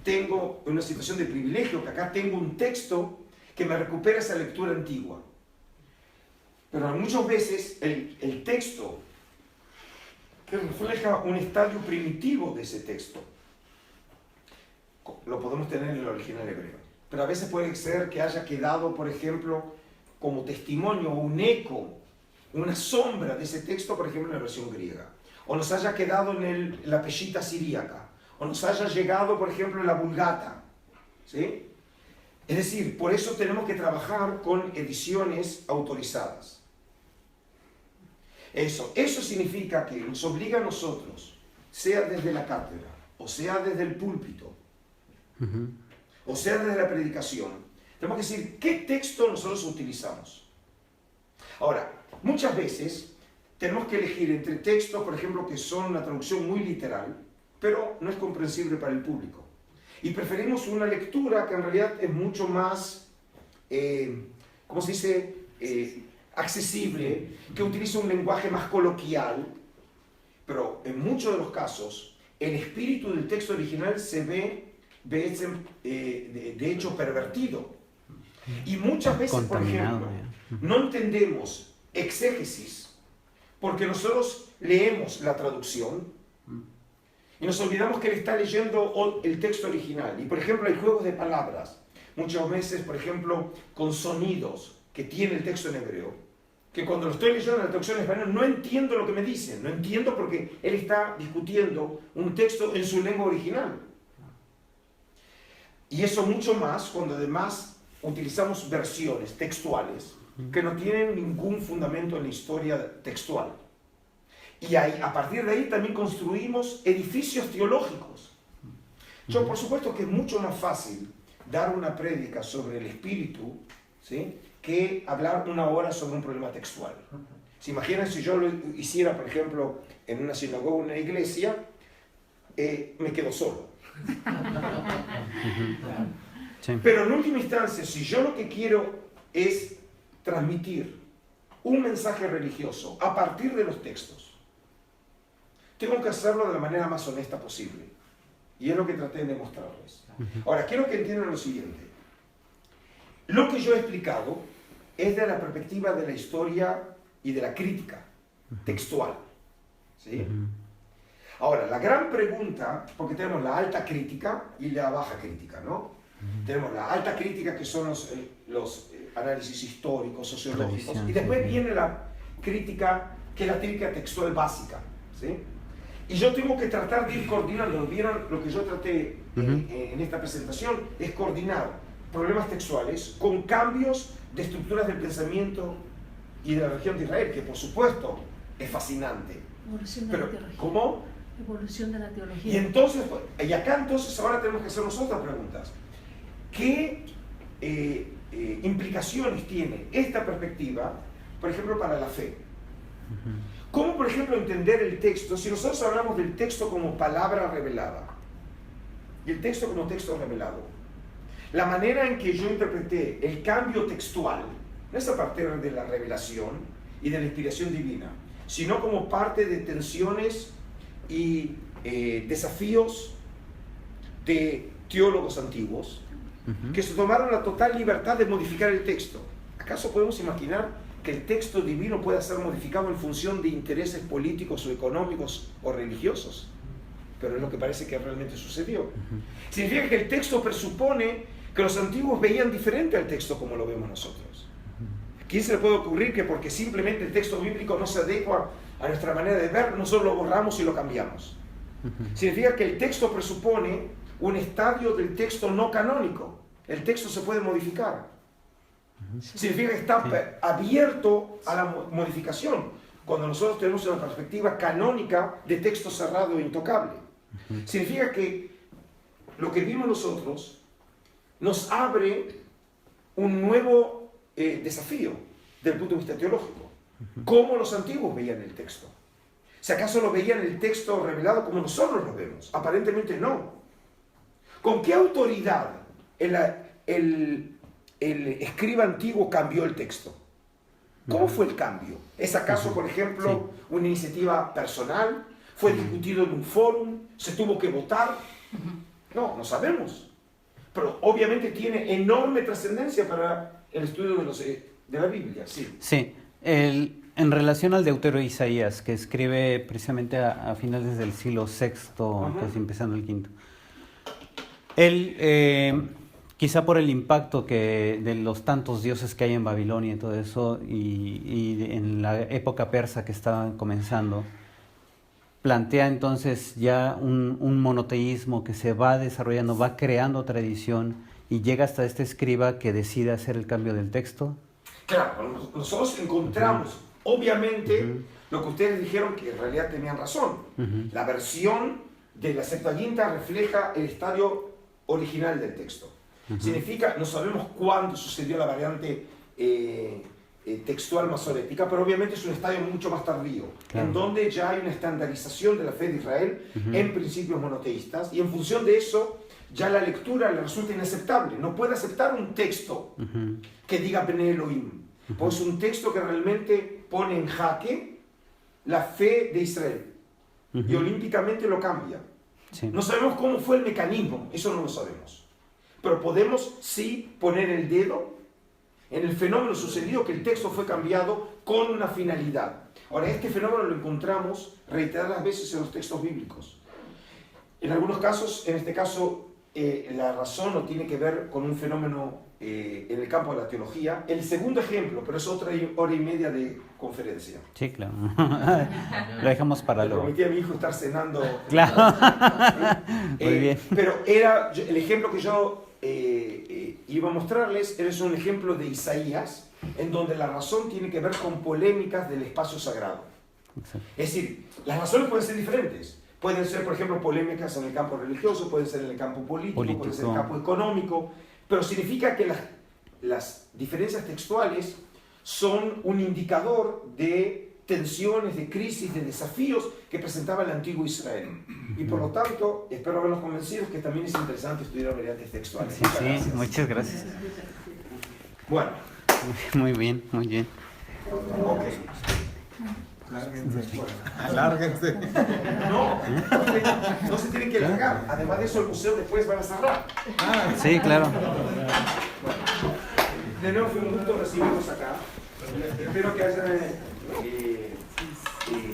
tengo una situación de privilegio, que acá tengo un texto que me recupera esa lectura antigua. Pero muchas veces el texto que refleja un estadio primitivo de ese texto, lo podemos tener en el original hebreo. Pero a veces puede ser que haya quedado, por ejemplo, como testimonio o un eco, una sombra de ese texto, por ejemplo, en la versión griega. O nos haya quedado en la Peshita siríaca. O nos haya llegado, por ejemplo, en la Vulgata. ¿Sí? Es decir, por eso tenemos que trabajar con ediciones autorizadas. Eso significa que nos obliga a nosotros, sea desde la cátedra, o sea desde el púlpito, o sea desde la predicación, tenemos que decir qué texto nosotros utilizamos. Ahora, muchas veces tenemos que elegir entre textos, por ejemplo, que son una traducción muy literal, pero no es comprensible para el público. Y preferimos una lectura que en realidad es mucho más, ¿cómo se dice?, accesible, que utiliza un lenguaje más coloquial, pero en muchos de los casos el espíritu del texto original se ve de hecho pervertido. Y muchas veces, por ejemplo, no entendemos exégesis porque nosotros leemos la traducción y nos olvidamos que él está leyendo el texto original. Y por ejemplo hay juegos de palabras, muchas veces, por ejemplo, con sonidos que tiene el texto en hebreo, que cuando lo estoy leyendo en la traducción en español no entiendo lo que me dicen, no entiendo porque él está discutiendo un texto en su lengua original. Y eso mucho más cuando además utilizamos versiones textuales que no tienen ningún fundamento en la historia textual. Y ahí, a partir de ahí también construimos edificios teológicos. Yo, por supuesto que es mucho más fácil dar una prédica sobre el espíritu, ¿sí?, que hablar una hora sobre un problema textual. ¿Se imaginan si yo lo hiciera, por ejemplo, en una sinagoga o una iglesia? Me quedo solo. Sí. Pero en última instancia, si yo lo que quiero es transmitir un mensaje religioso a partir de los textos, tengo que hacerlo de la manera más honesta posible. Y es lo que traté de demostrarles. Ahora, quiero que entiendan lo siguiente. Lo que yo he explicado es de la perspectiva de la historia y de la crítica textual. ¿Sí? Ahora, la gran pregunta, porque tenemos la alta crítica y la baja crítica, ¿no? Tenemos la alta crítica, que son los análisis históricos, sociológicos, y después viene la crítica, que es la crítica textual básica, ¿sí? Y yo tengo que tratar de ir coordinando. ¿Vieron? Lo que yo traté en esta presentación es coordinar problemas textuales con cambios de estructuras del pensamiento y de la región de Israel, que por supuesto es fascinante. Evolución de Pero, la teología. ¿cómo? Evolución de la teología. Y entonces, y acá entonces ahora tenemos que hacernos otras preguntas. ¿Qué implicaciones tiene esta perspectiva, por ejemplo, para la fe? ¿Cómo, por ejemplo, entender el texto? Si nosotros hablamos del texto como palabra revelada y el texto como texto revelado, la manera en que yo interpreté el cambio textual no es a partir de la revelación y de la inspiración divina, sino como parte de tensiones y desafíos de teólogos antiguos que se tomaron la total libertad de modificar el texto. ¿Acaso podemos imaginar que el texto divino pueda ser modificado en función de intereses políticos o económicos o religiosos? Pero es lo que parece que realmente sucedió. Significa que el texto presupone que los antiguos veían diferente al texto como lo vemos nosotros. ¿A quién se le puede ocurrir que porque simplemente el texto bíblico no se adecua a nuestra manera de ver, nosotros lo borramos y lo cambiamos? Significa que el texto presupone un estadio del texto no canónico. El texto se puede modificar. Significa que está abierto a la modificación, cuando nosotros tenemos una perspectiva canónica de texto cerrado e intocable. Significa que lo que vimos nosotros nos abre un nuevo desafío desde el punto de vista teológico. ¿Cómo los antiguos veían el texto? ¿Si acaso lo veían el texto revelado como nosotros lo vemos? Aparentemente no. ¿Con qué autoridad el escriba antiguo cambió el texto? ¿Cómo fue el cambio? ¿Es acaso, por ejemplo, una iniciativa personal? ¿Fue discutido en un fórum? ¿Se tuvo que votar? No, no sabemos. Pero obviamente tiene enorme trascendencia para el estudio de la Biblia. Sí. Sí. En relación al Deutero Isaías, que escribe precisamente a finales del siglo VI, casi empezando el V. Él, quizá por el impacto de los tantos dioses que hay en Babilonia y todo eso, y en la época persa que estaba comenzando, plantea entonces ya un monoteísmo que se va desarrollando, va creando tradición, y llega hasta este escriba que decide hacer el cambio del texto. Claro, nosotros encontramos, obviamente, lo que ustedes dijeron, que en realidad tenían razón. La versión de la Septuaginta refleja el estadio original del texto. Significa, no sabemos cuándo sucedió la variante textual masorética, pero obviamente es un estadio mucho más tardío, en donde ya hay una estandarización de la fe de Israel en principios monoteístas, y en función de eso, ya la lectura le resulta inaceptable. No puede aceptar un texto que diga Bene Elohim, pues un texto que realmente pone en jaque la fe de Israel, y olímpicamente lo cambia. Sí. No sabemos cómo fue el mecanismo, eso no lo sabemos, pero podemos sí poner el dedo en el fenómeno sucedido, que el texto fue cambiado con una finalidad. Ahora, este fenómeno lo encontramos reiteradas veces en los textos bíblicos. En algunos casos, en este caso, la razón no tiene que ver con un fenómeno en el campo de la teología. El segundo ejemplo, pero es otra hora y media de conferencia. Sí, claro. Lo dejamos para Le luego. prometí a mi hijo estar cenando. Claro. Muy bien. Pero el ejemplo que yo iba a mostrarles es un ejemplo de Isaías, en donde la razón tiene que ver con polémicas del espacio sagrado. Exacto. Es decir, las razones pueden ser diferentes. Pueden ser, por ejemplo, polémicas en el campo religioso, pueden ser en el campo político, pueden ser en el campo económico, pero significa que las diferencias textuales son un indicador de tensiones, de crisis, de desafíos que presentaba el antiguo Israel. Y por lo tanto, espero haberlos convencido que también es interesante estudiar variantes textuales. Sí, muchas gracias. Bueno. Muy bien, muy bien. Ok. Alárguense. No se tienen que largar. Además de eso, el museo después van a cerrar. Sí, claro. De nuevo fue un gusto recibirlos acá. Espero que hayan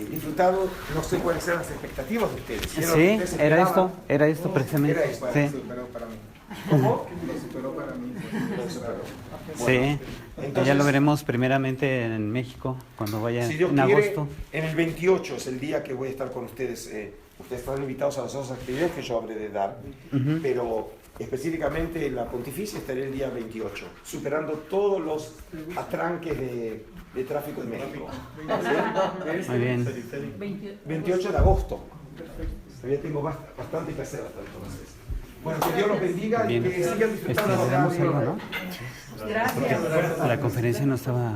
disfrutado. No sé cuáles eran las expectativas de ustedes. Sí, era esto precisamente. Era esto. Sí. Superó para mí. ¿Cómo? Lo superó para mí. Sí, Entonces, ya lo veremos primeramente en México, cuando vaya si Dios en quiere, agosto. en el 28 es el día que voy a estar con ustedes. Ustedes están invitados a las otras actividades que yo habré de dar, pero específicamente en la pontificia estaré el día 28, superando todos los atranques de tráfico en México. Muy bien. 28 de agosto. Todavía tengo bastante que hacer hasta entonces. Bueno, que Dios los bendiga y Bien. que sigan disfrutando Tenemos algo, ¿no? Gracias. La conferencia no estaba...